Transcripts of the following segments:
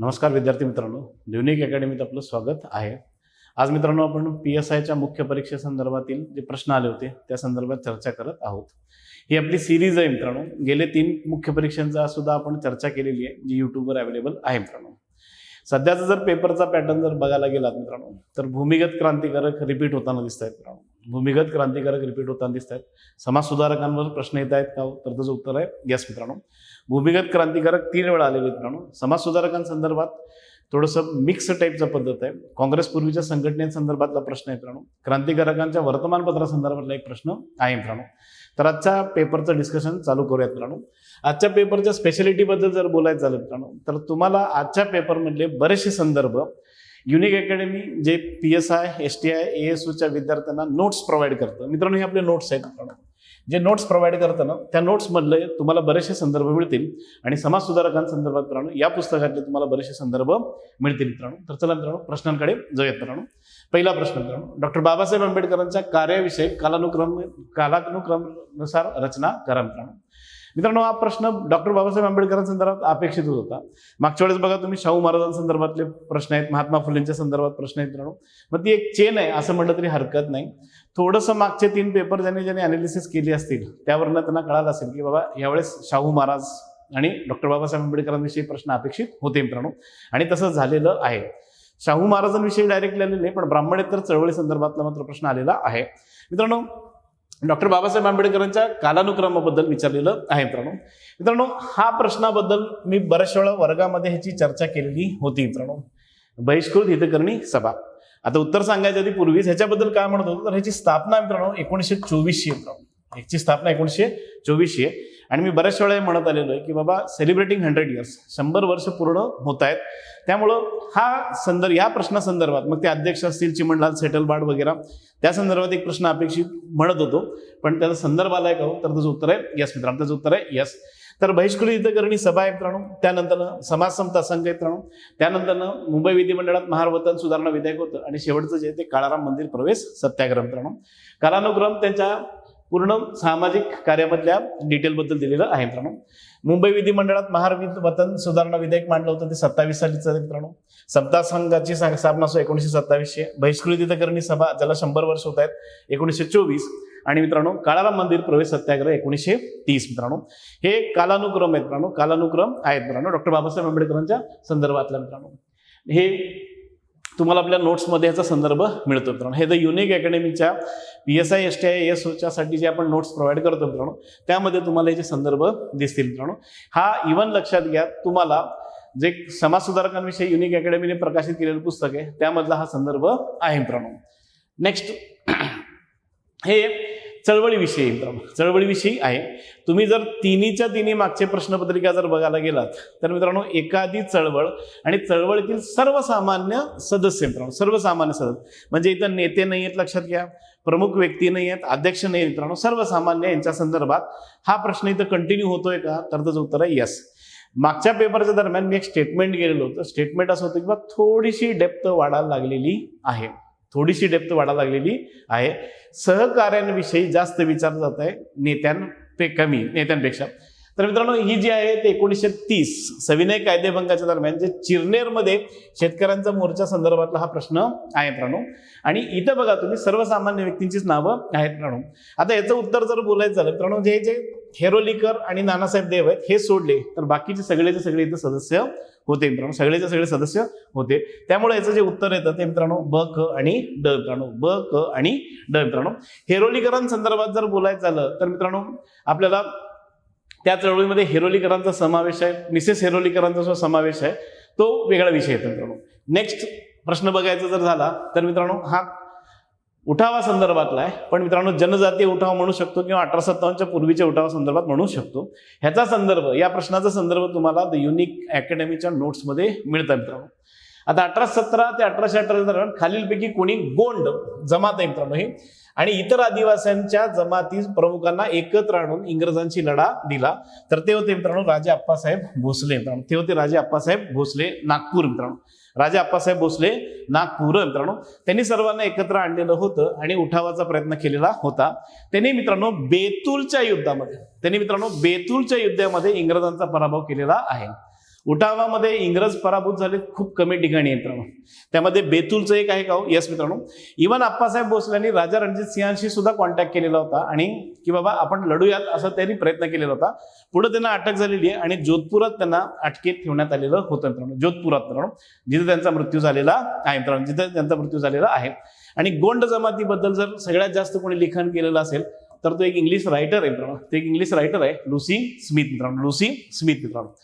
नमस्कार विद्यार्थी मित्रांनो, युनिक अकॅडमीत आपलं स्वागत आहे। आज मित्रांनो आपण PSIच्या मुख्य परीक्षेसंदर्भातील जे प्रश्न आले होते त्या संदर्भात चर्चा करत आहोत। ही आपली सिरीज आहे मित्रांनो, गेले 3 मुख्य परीक्षांचा सुद्धा आपण चर्चा केलेली आहे जी YouTubeवर अवेलेबल आहे मित्रांनो। सध्याचा जर पेपरचा पॅटर्न जर बघायला गेलात मित्रांनो तर भूमिगत क्रांतिकारक रिपीट होताना दिसतात मित्रांनो। भूमिगत क्रांतिकारक रिपीट होताना दिसतात। समाज सुधारकांवर प्रश्न येत आहेत का? तर त्याचं उत्तर आहे यस मित्रांनो। भूमिगत क्रांतिकारक 3 वेळा आलेले मित्रांनो। समाज सुधारकांसंदर्भात थोडंसं मिक्स टाईपचा पद्धत आहे। काँग्रेस पूर्वीच्या संघटनेसंदर्भातला प्रश्न आहे मित्रांनो। क्रांतिकारकांच्या वर्तमानपत्रासंदर्भातला एक प्रश्न आहे मित्रांनो। तर आजच्या पेपरचं डिस्कशन चालू करूयात मित्रांनो। आजच्या पेपरच्या स्पेशालिटीबद्दल जर बोलायचं झालं मित्रांनो तर तुम्हाला आजच्या पेपरमधले बरेचसे संदर्भ युनिक अकॅडमी जे PSI, STI, ASUच्या विद्यार्थ्यांना नोट्स प्रोव्हाइड करतं मित्रांनो। हे आपले नोट्स आहेत मित्रांनो। जे नोट्स प्रोव्हाइड करतं ना त्या नोट्समधले तुम्हाला बरेचसे संदर्भ मिळतील आणि समाज सुधारकांसंदर्भात मित्रांनो या पुस्तकातले तुम्हाला बरेचसे संदर्भ मिळतील मित्रांनो। तर चला मित्रांनो प्रश्नांकडे जाऊयात मित्रांनो। पहिला प्रश्न मित्रांनो, डॉक्टर बाबासाहेब आंबेडकरांच्या कार्याविषयी कालानुक्रमानुसार रचना करा मित्रांनो। मित्रांनो हा प्रश्न डॉक्टर बाबासाहेब आंबेडकरांसंदर्भात अपेक्षित होता। मागच्या वेळेस बघा तुम्ही शाहू महाराजांसंदर्भातले प्रश्न आहेत, महात्मा फुलेंच्या संदर्भात प्रश्न आहेत मित्रांनो। मग ती एक चेन आहे असं म्हटलं तरी हरकत नाही। थोडंसं मागचे 3 पेपर ज्यांनी अनालिसिस केली असतील त्यावरनं त्यांना कळालं असेल की बाबा यावेळेस शाहू महाराज आणि डॉक्टर बाबासाहेब आंबेडकरांविषयी प्रश्न अपेक्षित होते मित्रांनो आणि तसं झालेलं आहे। शाहू महाराजांविषयी डायरेक्टली आलेले नाही पण ब्राह्मणेतर चळवळी संदर्भातला मात्र प्रश्न आलेला आहे मित्रांनो। डॉक्टर बाबासाहेब आंबेडकरांच्या कालानुक्रमाबद्दल विचारलेलं आहे मित्रांनो। मित्रांनो हा प्रश्नाबद्दल मी बऱ्याचशा वेळा वर्गामध्ये ह्याची चर्चा केलेली होती मित्रांनो। बहिष्कृत हितकरणी सभा, आता उत्तर सांगायच्या आधी पूर्वीच ह्याच्याबद्दल काय म्हणत होतो तर ह्याची स्थापना मित्रांनो 1924 मित्रांनो। ह्याची स्थापना 1924 आहे आणि मी बऱ्याच वेळा म्हणत आलेलो आहे की बाबा सेलिब्रेटिंग 100 इयर्स 100 वर्ष पूर्ण होत आहेत। त्यामुळं या प्रश्नासंदर्भात मग ते अध्यक्ष असतील चिमणलाल सेटलबाड वगैरे त्या संदर्भात एक प्रश्न अपेक्षित म्हणत होतो पण त्याचा संदर्भ आलाय का? तर त्याचं उत्तर आहे यस मित्रांनो। त्याचं उत्तर आहे यस। तर बहिष्कृत हितकरणी सभा आहे मित्रांनो। त्यानंतर समाज समता संघ आहे मित्रांनो। त्यानंतर मुंबई विधिमंडळात महारवतन सुधारणा विधेयक होतं आणि शेवटचं जे ते काळाराम मंदिर प्रवेश सत्याग्रह मित्रांनो। कालानुक्रम त्यांच्या पूर्ण सामाजिक कार्यामधल्या डिटेलबद्दल दिलेलं आहे मित्रांनो। मुंबई विधिमंडळात महारवतन सुधारणा विधेयक मांडलं होतं ते 27 सालीचं आहे मित्रांनो। समता संघाची स्थापना 1927 बहिष्कृत हितकरणी सभा ज्याला 100 वर्ष होत आहेत 1924 आणि मित्रांनो काळाराम मंदिर प्रवेश सत्याग्रह 1930 मित्रांनो। हे कालानुक्रम आहेत मित्रांनो, कालानुक्रम आहेत मित्रांनो डॉक्टर बाबासाहेब आंबेडकरांच्या संदर्भातला मित्रांनो। हे तुम्हाला आपल्या नोट्समध्ये याचा संदर्भ मिळतो मित्रांनो। हे द युनिक अकॅडमीच्या PSI, STI, ASUच्या साठी जे आपण नोट्स प्रोव्हाइड करतो मित्रांनो त्यामध्ये तुम्हाला याचे संदर्भ दिसतील मित्रांनो। हा इव्हन लक्षात घ्या तुम्हाला जे समाज सुधारकांविषयी युनिक अकॅडमीने प्रकाशित केलेलं पुस्तक आहे त्यामधला हा संदर्भ आहे मित्रांनो। नेक्स्ट हे चळवळीविषयी मित्रांनो, चळवळीविषयी आहे। तुम्ही जर तिन्ही मागचे प्रश्नपत्रिका जर बघायला गेलात तर मित्रांनो एखादी चळवळ आणि चळवळीतील सर्वसामान्य सदस्य मित्रांनो, सर्वसामान्य सदस्य म्हणजे इथं नेते नाही आहेत लक्षात घ्या, प्रमुख व्यक्ती नाही आहेत, अध्यक्ष नाही मित्रांनो, सर्वसामान्य यांच्या संदर्भात हा प्रश्न इथं कंटिन्यू होतोय का? तर त्याचं उत्तर आहे यस। मागच्या पेपरच्या दरम्यान मी एक स्टेटमेंट गेलेलो होतं। स्टेटमेंट असं होतं की बा थोडीशी डेप्थ वाढायला लागलेली आहे, थोडीशी डेप्थ वाढायला लागलेली आहे। सहकार्यांविषयी जास्त विचार जात आहे नेत्यांपेक्षा। तर मित्रांनो ही जी आहे ते 1930 सविनय कायदेभंगाच्या दरम्यान जे चिरनेरमध्ये शेतकऱ्यांचा मोर्चा संदर्भातला हा प्रश्न आहे मित्रांनो। आणि इथं बघा तुम्ही सर्वसामान्य व्यक्तींचीच नावं आहेत मित्रांनो। आता याचं उत्तर जर बोलायचं झालं मित्रांनो जे हेरोलीकर आणि नानासाहेब देव आहेत हे सोडले तर बाकीचे सगळेचे सगळे इथं सदस्य होते मित्रांनो, सगळेचे सगळे सदस्य होते। त्यामुळे याचं जे उत्तर येतं ते मित्रांनो ब, क आणि ड मित्रांनो, ब, क आणि ड मित्रांनो। हेरोलीकरांसंदर्भात जर बोलायचं झालं तर मित्रांनो आपल्याला त्या चळवळीमध्ये हेरोलीकरांचा समावेश आहे, मिसेस हेरोलीकरांचा जो समावेश आहे तो वेगळा विषय आहे मित्रांनो। नेक्स्ट प्रश्न बघायचा जर झाला तर मित्रांनो हा उठावा संदर्भातला आहे पण मित्रांनो जनजातीय उठाव म्हणू शकतो किंवा 1857च्या पूर्वीच्या उठावा संदर्भात म्हणू शकतो। ह्याचा संदर्भ या प्रश्नाचा संदर्भ तुम्हाला द युनिक अकॅडमीच्या नोट्समध्ये मिळतात मित्रांनो। आता 1817 ते 1818 दरम्यान खालीलपैकी कोणी गोंड जमात आहे मित्रांनो ही आणि इतर आदिवासींच्या जमाती प्रमुखांना एकत्र आणून इंग्रजांशी लढा दिला तर ते होते मित्रांनो राजे आप्पासाहेब भोसले मित्रांनो। ते होते राजे आप्पासाहेब भोसले, नागपूर मित्रांनो। राजे आप्पासाहेब भोसले, नागपूर मित्रांनो। त्यांनी सर्वांना एकत्र आणलेलं होतं आणि उठावाचा प्रयत्न केलेला होता। त्यांनी मित्रांनो बेतूलच्या युद्धामध्ये इंग्रजांचा पराभव केलेला आहे। उठावामध्ये इंग्रज पराभूत झाले खूप कमी ठिकाणी मित्रांनो. त्यामध्ये बेतूलचं एक आहे का हो? येस मित्रांनो. इव्हन आप्पासाहेब भोसलेंनी राजा रणजित सिंहांशी सुद्धा कॉन्टॅक्ट केलेला होता आणि की बाबा आपण लढूयात असा त्यांनी प्रयत्न केलेला होता. पुढे त्यांना अटक झालेली आहे आणि जोधपुरात त्यांना अटकेत ठेवण्यात आलेलं होतं मित्रांनो. जोधपुरात मित्रांनो, जिथे त्यांचा मृत्यू झालेला आहे मित्रांनो, जिथे त्यांचा मृत्यू झालेला आहे. आणि गोंड जमातीबद्दल जर सगळ्यात जास्त कोणी लिखाण केलेलं असेल तर तो एक इंग्लिश रायटर आहे मित्रांनो. ते एक इंग्लिश रायटर आहे लुसी स्मिथ मित्रांनो. लुसी स्मिथ मित्रांनो.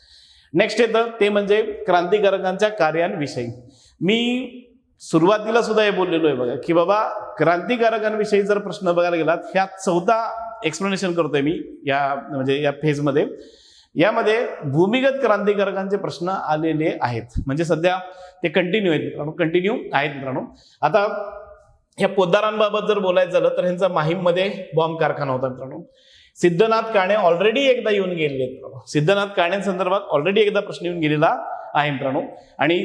नेक्स्ट येतं ते म्हणजे क्रांतिकारकांच्या कार्यांविषयी. मी सुरुवातीला सुद्धा हे बोललेलो आहे बघा की बाबा क्रांतिकारकांविषयी जर प्रश्न बघायला गेलात, ह्या चौथा एक्सप्लेनेशन करतोय मी या म्हणजे या फेजमध्ये. यामध्ये भूमिगत क्रांतिकारकांचे प्रश्न आलेले आहेत, म्हणजे सध्या ते कंटिन्यू आहेत मित्रांनो, कंटिन्यू आहेत मित्रांनो. आता ह्या पोद्दारांबाबत जर बोलायचं झालं तर ह्यांचा माहीममध्ये बॉम्ब कारखाना होता मित्रांनो. सिद्धनाथ काणे ऑलरेडी एकदा येऊन गेलेले मित्रांनो. सिद्धनाथ काणेंसंदर्भात ऑलरेडी एकदा प्रश्न येऊन गेलेला आहे मित्रांनो. आणि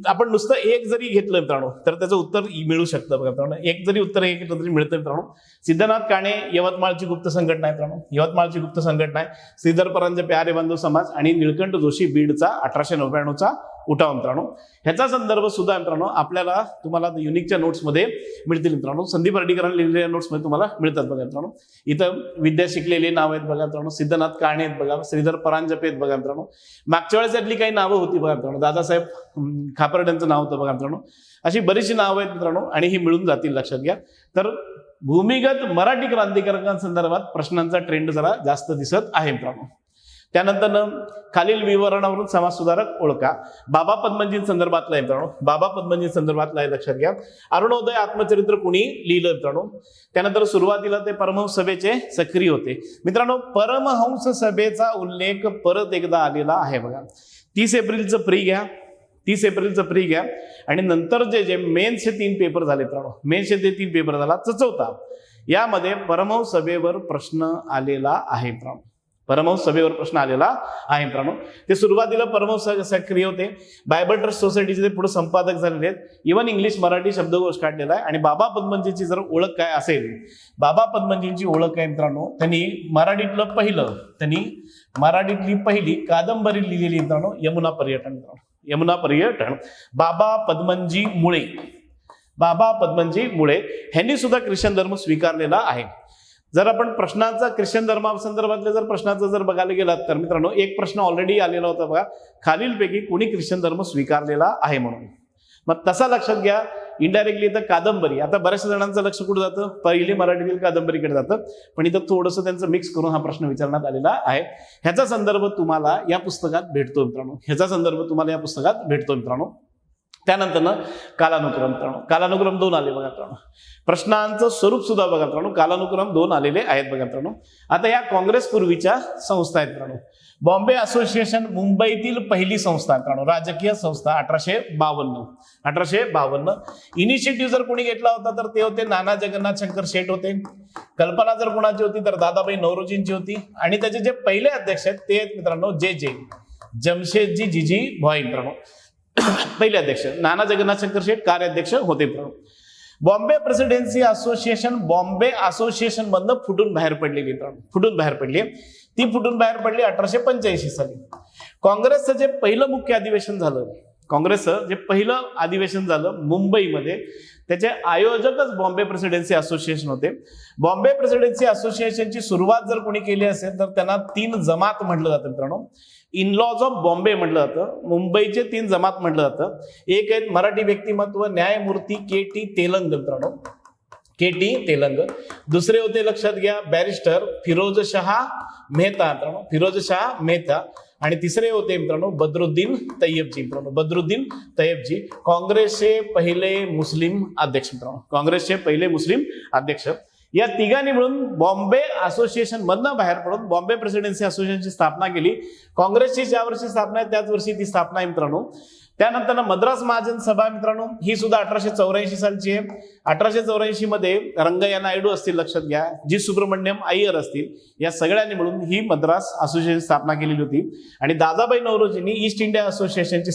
आपण नुसतं एक जरी घेतलं मित्रांनो तर त्याचं उत्तर मिळू शकतं बघा मित्रांनो. एक जरी उत्तर हे घेतलं तरी मिळतं मित्रांनो. सिद्धनाथ काणे यवतमाळची गुप्त संघटना आहे मित्रांनो. यवतमाळची गुप्त संघटना आहे. श्रीधर परांजपे प्यारे बंधू समाज आणि निळकंठ जोशी बीडचा 1899चा उठाव मित्रांनो. ह्याचा संदर्भ सुद्धा मित्रांनो आपल्याला तुम्हाला युनिकच्या नोट्समध्ये मिळतील मित्रांनो. संदीप हर्डीकरांनी लिहिलेल्या नोट्समध्ये तुम्हाला मिळतात बघा मित्रांनो. इथं विद्या शिकलेली नाव आहेत बघा मित्रांनो. सिद्धनाथ काणे आहेत बघा, श्रीधर परांजपे आहेत बघा मित्रांनो. मागच्या वेळेस यातली काही नावं होती बघा मित्रांनो. दादासाहेब खापर्ड्यांचं नाव होतं बघा मित्रांनो. अशी बरीचशी नावं आहेत मित्रांनो आणि ही मिळून जातील, लक्षात घ्या. तर भूमिगत मराठी क्रांतिकारकांसंदर्भात प्रश्नांचा ट्रेंड जरा जास्त दिसत आहे मित्रांनो. त्यानंतर खालील विवरणावरून समाज सुधारक ओळखा. बाबा पद्मनजी संदर्भातला आहे मित्रांनो. बाबा पद्मनजी संदर्भातला आहे, लक्षात घ्या. अरुणोदय आत्मचरित्र कुणी लिहिलं मित्रांनो. त्यानंतर सुरुवातीला ते परमहंस सभेचे सक्रिय होते मित्रांनो. परमहंस सभेचा उल्लेख परत एकदा आलेला आहे बघा. 30 एप्रिलचं प्री घ्या, 30 एप्रिलचं प्री घ्या आणि नंतर जे मेन्सचे 3 पेपर झाले मित्रांनो. मेन्सचे ते 3 पेपर झाला चौथा. यामध्ये परमहंस सभेवर प्रश्न आलेला आहे मित्रांनो. परमहंस सभेवर प्रश्न आलेला आहे मित्रांनो. ते सुरुवातीला परमहंस सक्रिय होते. बायबल ट्रस्ट सोसायटीचे ते पुढे संपादक झालेले आहेत. इव्हन इंग्लिश मराठी शब्दकोश काढलेला आहे. आणि बाबा पद्मनजीची जर ओळख काय असेल, बाबा पद्मनजींची ओळख आहे मित्रांनो, त्यांनी मराठीतली पहिली कादंबरी लिहिलेली मित्रांनो यमुना पर्यटन मित्रांनो. यमुना पर्यटन. बाबा पद्मनजी मुळे ह्यांनी सुद्धा ख्रिश्चन धर्म स्वीकारलेला आहे. जर आपण प्रश्नांचा ख्रिश्चन धर्मासंदर्भातल्या जर प्रश्नाचं जर बघायला गेलात तर मित्रांनो एक प्रश्न ऑलरेडी आलेला होता बघा, खालीलपैकी कोणी ख्रिश्चन धर्म स्वीकारलेला आहे म्हणून. मग तसा लक्षात घ्या. इनडायरेक्टली इथं कादंबरी, आता बऱ्याचशा जणांचं लक्ष कुठं जातं, पहिली मराठीतील कादंबरीकडे जातं, पण इथं थोडंसं त्यांचं मिक्स करून हा प्रश्न विचारण्यात आलेला आहे. ह्याचा संदर्भ तुम्हाला या पुस्तकात भेटतो मित्रांनो. त्यानंतर कालानुक्रम मित्रांनो. कालानुक्रम 2 आले बघा मित्रांनो. प्रश्नांचं स्वरूप सुद्धा बघा मित्रांनो. कालानुक्रम 2 आलेले आहेत बघा मित्रांनो. आता या काँग्रेस पूर्वीच्या संस्था आहेत मित्रांनो. बॉम्बे असोसिएशन मुंबईतील पहिली संस्था मित्रांनो, राजकीय संस्था 1852. इनिशिएटिव्ह जर कोणी घेतला होता तर ते होते नाना जगन्नाथ शंकर शेठ होते. कल्पना जर कोणाची होती तर दादाबाई नौरोजींची होती. आणि त्याचे जे पहिले अध्यक्ष आहेत ते आहेत मित्रांनो जमशेदजी जीजी भॉय मित्रांनो. पहिले अध्यक्ष नाना जगन्नाथ शंकर शेठ कार्याध्यक्ष होते मित्रांनो. Bombay presidency association Bombay association मधनं फुटून बाहेर पडलेली मित्रांनो. फुटून बाहेर पडली 1885 साली. काँग्रेसचं जे पहिलं मुख्य अधिवेशन झालं मुंबईमध्ये, त्याचे आयोजकच बॉम्बे प्रेसिडेन्सी असोसिएशन होते. बॉम्बे प्रेसिडेन्सी असोसिएशनची सुरुवात जर कोणी केली असेल तर त्यांना 3 जमात म्हटलं जातं मित्रांनो. इनलॉज ऑफ बॉम्बे म्हटलं जातं. मुंबईचे 3 जमात म्हटलं जातं. एक आहेत मराठी व्यक्तिमत्व न्यायमूर्ती के.टी. तेलंग मित्रांनो. के.टी. तेलंग. दुसरे होते, लक्षात घ्या, बॅरिस्टर फिरोजशाह मेहता मित्रांनो. फिरोजशाह मेहता. आणि तिसरे होते मित्रांनो बद्रुद्दीन तय्यबजी मित्रांनो. बद्रुद्दीन तय्यबजी काँग्रेसचे पहिले मुस्लिम अध्यक्ष मित्रांनो. काँग्रेसचे पहिले मुस्लिम अध्यक्ष. या तिघांनी मिळून बॉम्बे असोसिएशन मधनं बाहेर पडून बॉम्बे प्रेसिडेन्सी असोसिएशनची स्थापना केली. काँग्रेसची ज्या वर्षी स्थापना आहे त्याच वर्षी ती स्थापना आहे मित्रांनो. त्यानंतर मद्रास महाजन सभा मित्रांनो, ही सुद्धा 1884 सालची आहे. 1884 मध्ये रंगय्या नायडू असतील, लक्षात घ्या, जी सुब्रमण्यम अय्यर असतील, या सगळ्यांनी मिळून ही मद्रास असोसिएशन स्थापना केलेली होती. आणि दादाबाई नौरोजींनी ईस्ट इंडिया असोसिएशनची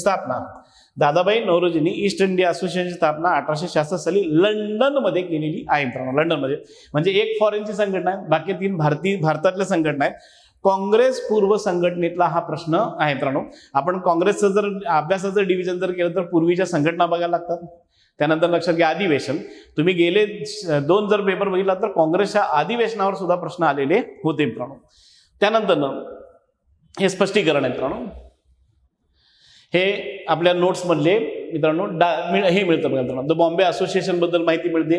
स्थापना 1866 साली लंडन मध्ये केलेली आहे मित्रांनो. लंडन मध्ये म्हणजे एक फॉरेनची संघटना आहे, बाकी 3 भारतातल्या संघटना आहेत. काँग्रेस पूर्व संघटनेतला हा प्रश्न आहे मित्रांनो. आपण काँग्रेसचं जर अभ्यासाचं डिव्हिजन जर केलं तर पूर्वीच्या संघटना बघायला लागतात. त्यानंतर लक्षात घ्या अधिवेशन. तुम्ही गेले 2 जर पेपर बघितला तर काँग्रेसच्या अधिवेशनावर सुद्धा प्रश्न आलेले होते मित्रांनो. त्यानंतर हे स्पष्टीकरण आहे मित्रांनो. हे आपल्या नोट्स मधले मित्रांनो हे मिळतं बघा मित्रांनो. द बॉम्बे असोसिएशन बद्दल माहिती मिळते,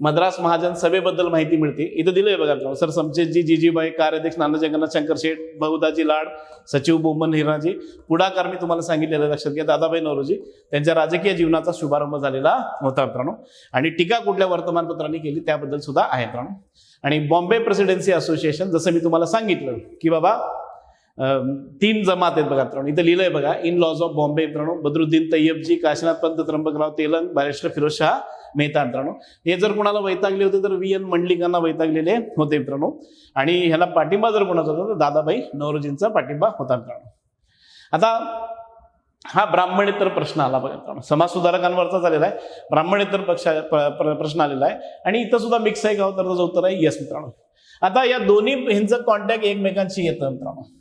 मद्रास महाजन सभेबद्दल माहिती मिळते. इथं दिलंय बघा मित्रांनो. सर समशेदजी, जीजीबाई, कार्याध्यक्ष नाना जगन्नाथ शंकर शेठ, बहुदाजी लाड, सचिव बोमन हिराजी. पुढाकार मी तुम्हाला सांगितलेलं लक्षात घ्या, दादाभाई नौरोजी. त्यांच्या राजकीय जीवनाचा शुभारंभ झालेला होता मित्रांनो. आणि टीका कुठल्या वर्तमानपत्रांनी केली त्याबद्दल सुद्धा आहे मित्रांनो. आणि बॉम्बे प्रेसिडेन्सी असोसिएशन, जसं मी तुम्हाला सांगितलं की बाबा 3 जमात आहेत बघा मित्रांनो. इथं लिहिलंय बघा, इन लॉज ऑफ बॉम्बे मित्रांनो. बद्रुद्दीन तय्यबजी, काशीनाथ पंत, त्र्यंबकराव तेलंग, बॅरिस्टर फिरोजशाह मेहता मित्रांनो. हे जर कोणाला वैतागले होते तर VN मंडलिकांना वैतागलेले होते मित्रांनो. आणि ह्याला पाठिंबा जर कोणाचा होता तर दादाभाई नौरोजींचा पाठिंबा होता मित्रांनो. आता हा ब्राह्मणेतर प्रश्न आला बघा मित्रांनो. समाज सुधारकांवरचा झालेला आहे, ब्राह्मणेतर प्रश्न आलेला आहे. आणि इथं सुद्धा मिक्स आहे का, तर उत्तर आहे यस मित्रांनो. आता या दोन्ही ह्यांचं कॉन्टॅक्ट एकमेकांशी येतं मित्रांनो.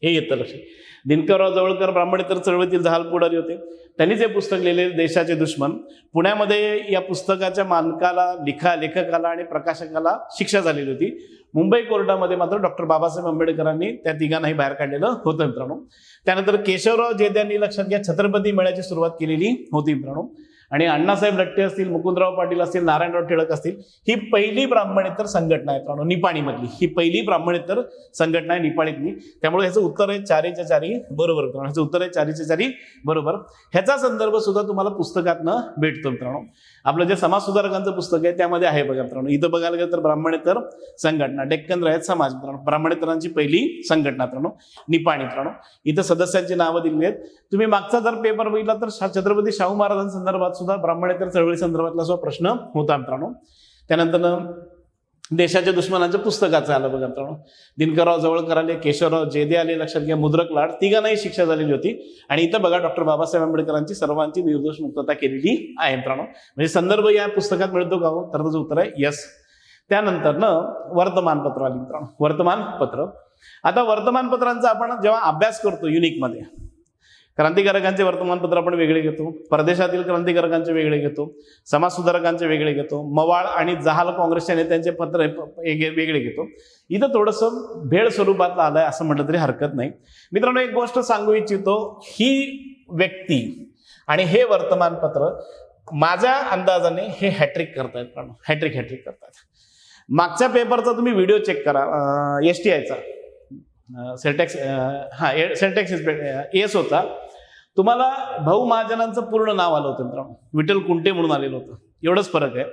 हे येतं लक्षात. दिनकरराव जवळकर ब्राह्मणेतर चळवळीतील जहाल पुढारी होते. त्यांनीच हे पुस्तक लिहिले, देशाचे दुश्मन. पुण्यामध्ये या पुस्तकाच्या मानकाला, लेखकाला आणि प्रकाशकाला शिक्षा झालेली होती. मुंबई कोर्टामध्ये मात्र डॉक्टर बाबासाहेब आंबेडकरांनी त्या तिघांनाही बाहेर काढलेलं होतं मित्रांनो. त्यानंतर केशवराव जेद्यांनी लक्षात घ्या छत्रपती मेळ्याची सुरुवात केलेली होती मित्रांनो. आणि अण्णासाहेब लट्टे असतील, मुकुंदराव पाटील असतील, नारायणराव टिळक असतील, ही पहिली ब्राह्मणेतर संघटना आहे मित्रांनो निपाणीमधली. ही पहिली ब्राह्मणेतर संघटना आहे निपाणीतली. त्यामुळे ह्याचं उत्तर आहे 4च्या 4 बरोबर मित्रांनो. ह्याचं उत्तर आहे 4च्या 4 बरोबर. ह्याचा संदर्भ सुद्धा तुम्हाला पुस्तकातनं भेटतो मित्रांनो. आपलं जे समाज सुधारकांचं पुस्तक आहे त्यामध्ये आहे बघा मित्रांनो. इथं बघायला गेलं तर ब्राह्मणेतर संघटना, डेक्कन रयत समाज मित्रांनो, ब्राह्मणेतरांची पहिली संघटना मित्रांनो निपाणी मित्रांनो. इथं सदस्यांची नावं दिलेली आहेत. तुम्ही मागचा जर पेपर बघितला तर छत्रपती शाहू महाराजांसंदर्भात सुद्धा ब्राह्मणेतर चळवळी संदर्भातला सुद्धा प्रश्न होता मित्रांनो. त्यानंतर देशाच्या दुश्मनाच्या पुस्तकाचं आलं बघा मित्रांनो. दिनकरराव जवळकर आले, केशवराव जेदे आले, लक्षात घ्या मुद्रक लाड, तिघांनाही शिक्षा झालेली होती. आणि इथं बघा डॉक्टर बाबासाहेब आंबेडकरांची सर्वांची निर्दोष मुक्तता केलेली आहे मित्रांनो. म्हणजे संदर्भ या पुस्तकात मिळतो का हो, तर त्याचं उत्तर आहे यस. त्यानंतर वर्तमानपत्र आली मित्रांनो. वर्तमानपत्र. आता वर्तमानपत्रांचा आपण जेव्हा अभ्यास करतो युनिकमध्ये, क्रांतिकारकांचे वर्तमानपत्र आपण वेगळे घेतो, परदेशातील क्रांतिकारकांचे वेगळे घेतो, समाज सुधारकांचे वेगळे घेतो, मवाळ आणि जहाल काँग्रेसच्या नेत्यांचे पत्र वेगळे घेतो. इथं थोडंसं भेळ स्वरूपातलं आलंय असं म्हटलं तरी हरकत नाही मित्रांनो. एक गोष्ट सांगू इच्छितो, ही व्यक्ती आणि हे वर्तमानपत्र माझ्या अंदाजाने हे हॅट्रिक करतायत मित्रांनो. हॅट्रिक करतायत. मागच्या पेपरचा तुम्ही व्हिडिओ चेक करा, STIचा सेल्टेक्स सेल्टेक्स एस होता. तुम्हाला भाऊ महाजनांचं पूर्ण नाव आलं होतं मित्रांनो, विठ्ठल कुंटे म्हणून आलेलं होतं. एवढंच फरक आहे.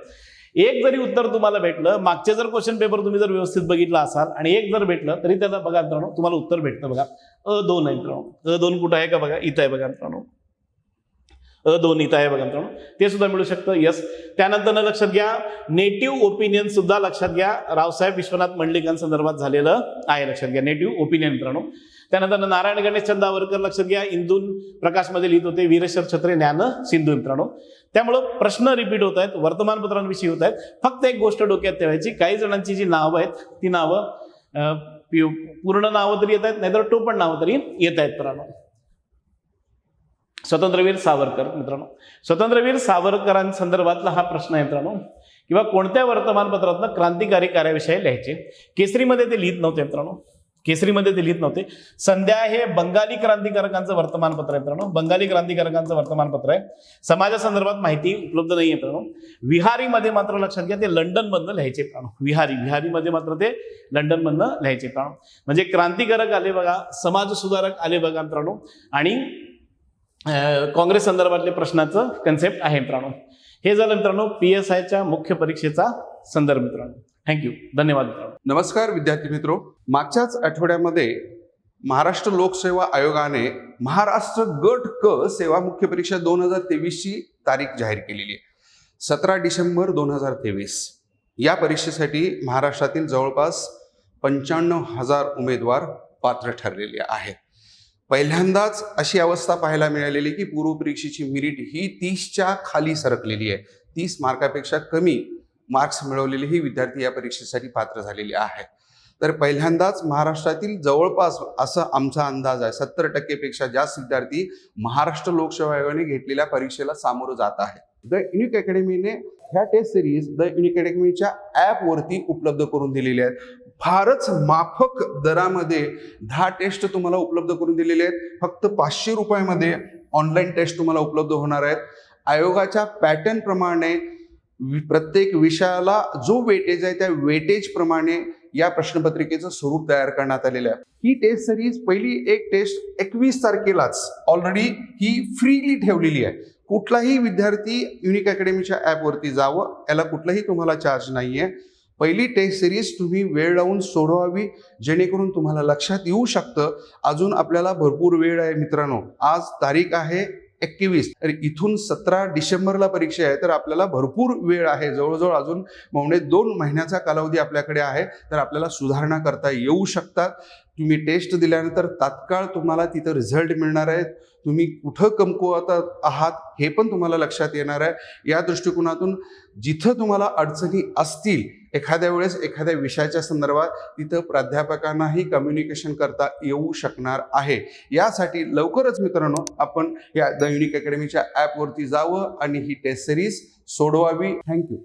एक जरी उत्तर तुम्हाला भेटलं, मागचे जर क्वेश्चन पेपर तुम्ही जर व्यवस्थित बघितला असाल आणि एक जर भेटलं तरी त्याला बघा मित्रांनो तुम्हाला उत्तर भेटतं बघा. अ2 आहे मित्रांनो. अ2 कुठं आहे का बघा, इथं आहे बघा मित्रांनो. अ2 इथं आहे बघा मित्रांनो. ते सुद्धा मिळू शकतं यस. त्यानंतर लक्षात घ्या नेटिव्ह ओपिनियन सुद्धा लक्षात घ्या, रावसाहेब विश्वनाथ मंडलिकांसंदर्भात झालेलं आहे. लक्षात घ्या नेटिव्ह ओपिनियन मित्रांनो. त्यानंतर नारायण गणेश चंदावरकर लक्षात घ्या इंदून प्रकाशमध्ये लिहित होते, वीरेश्वर छत्रे ज्ञान सिंधू मित्रांनो. त्यामुळं प्रश्न रिपीट होत आहेत, वर्तमानपत्रांविषयी होत आहेत. फक्त एक गोष्ट डोक्यात ठेवायची, काही जणांची जी नावं आहेत ती नावं पूर्ण नावं तरी येत आहेत, नाहीतर टोपण नावं तरी येत आहेत मित्रांनो. स्वतंत्रवीर सावरकर मित्रांनो. स्वतंत्रवीर सावरकरांसंदर्भातला हा प्रश्न आहे मित्रांनो. किंवा कोणत्या वर्तमानपत्रातनं क्रांतिकारी कार्याविषयी लिहायचे. केसरीमध्ये ते लिहित नव्हते मित्रांनो. केसरीमध्ये ते लिहित नव्हते. संध्या हे बंगाली क्रांतिकारकांचं वर्तमानपत्र आहे मित्रांनो. बंगाली क्रांतिकारकांचं वर्तमानपत्र आहे. समाजासंदर्भात माहिती उपलब्ध नाही आहे मित्रांनो. विहारीमध्ये मात्र लक्षात घ्या ते लंडनमधनं लिहायचे मित्रांनो. विहारीमध्ये मात्र ते लंडनमधनं लिहायचे मित्रांनो. म्हणजे क्रांतिकारक आले बघा, समाज सुधारक आले बघा मित्रांनो, आणि काँग्रेस संदर्भातले प्रश्नाचं कन्सेप्ट आहे मित्रांनो. हे झालं मित्रांनो PSIच्या मुख्य परीक्षेचा संदर्भ मित्रांनो. थँक्यू, धन्यवाद मित्रांनो. नमस्कार विद्यार्थी मित्रो. मागच्याच आठवड्यामध्ये महाराष्ट्र लोकसेवा आयोगाने महाराष्ट्र गट क सेवा मुख्य परीक्षा 2023ची तारीख जाहीर केलेली आहे. 17 डिसेंबर 2023. या परीक्षेसाठी महाराष्ट्रातील जवळपास 95,000 उमेदवार पात्र ठरलेले आहेत. पहिल्यांदाच अशी अवस्था पाहायला मिळालेली की पूर्व परीक्षेची मेरिट ही 30च्या खाली सरकलेली आहे. 30 मार्कापेक्षा कमी मार्क्स मिळवलेले ही विद्यार्थी या परीक्षेसाठी पात्र झालेले आहेत. तर पहिल्यांदाच महाराष्ट्रातील जवळपास असं आमचा अंदाज आहे 70% जास्त विद्यार्थी महाराष्ट्र लोकसेवा आयोगाने घेतलेल्या परीक्षेला सामोरं जात आहे. द युनिक अकॅडमीने ह्या टेस्ट सिरीज द युनिक अकॅडमीच्या ॲपवरती उपलब्ध करून दिलेल्या आहेत. फारच माफक दरामध्ये 10 टेस्ट तुम्हाला उपलब्ध करून दिलेले आहेत. फक्त 500 रुपयामध्ये ऑनलाईन टेस्ट तुम्हाला उपलब्ध होणार आहेत. आयोगाच्या पॅटर्न प्रमाणे प्रत्येक विषयाला जो वेटेज आहे त्या वेटेज प्रमाणे या प्रश्नपत्रिकेचं स्वरूप तयार करण्यात आलेलं आहे. ही टेस्ट सिरीज पहिली एक टेस्ट 21 तारखेलाच ऑलरेडी ही फ्रीली ठेवलेली आहे. कुठलाही विद्यार्थी युनिक अकॅडमीच्या ॲपवरती जावं, याला कुठलाही तुम्हाला चार्ज नाही आहे. पहिली टेस्ट सिरीज तुम्ही वेळ लावून सोडवावी जेणेकरून तुम्हाला लक्षात येऊ शकतं. अजून आपल्याला भरपूर वेळ आहे मित्रांनो. आज तारीख आहे 21, तर इथून 17 डिसेंबरला परीक्षा आहे, तर आपल्याला भरपूर वेळ आहे. जवळजवळ अजून 2 महिन्याचा कालावधी आपल्याकडे आहे, तर आपल्याला सुधारणा करता येऊ शकतात. तुम्ही टेस्ट दिल्यानंतर तात्काळ तुम्हाला तिथं रिझल्ट मिळणार आहे. तुम्ही कुठं कमकुवत आहात हे पण तुम्हाला लक्षात येणार आहे. या दृष्टिकोनातून जिथं तुम्हाला अडचणी असतील एखाद्या वेळेस एखाद्या विषयाच्या संदर्भात, तिथं प्राध्यापकांनाही कम्युनिकेशन करता येऊ शकणार आहे. यासाठी लवकरच मित्रांनो आपण या द युनिक अकॅडमीच्या ॲपवरती जावं आणि ही टेस्ट सिरीज सोडवावी. थँक्यू.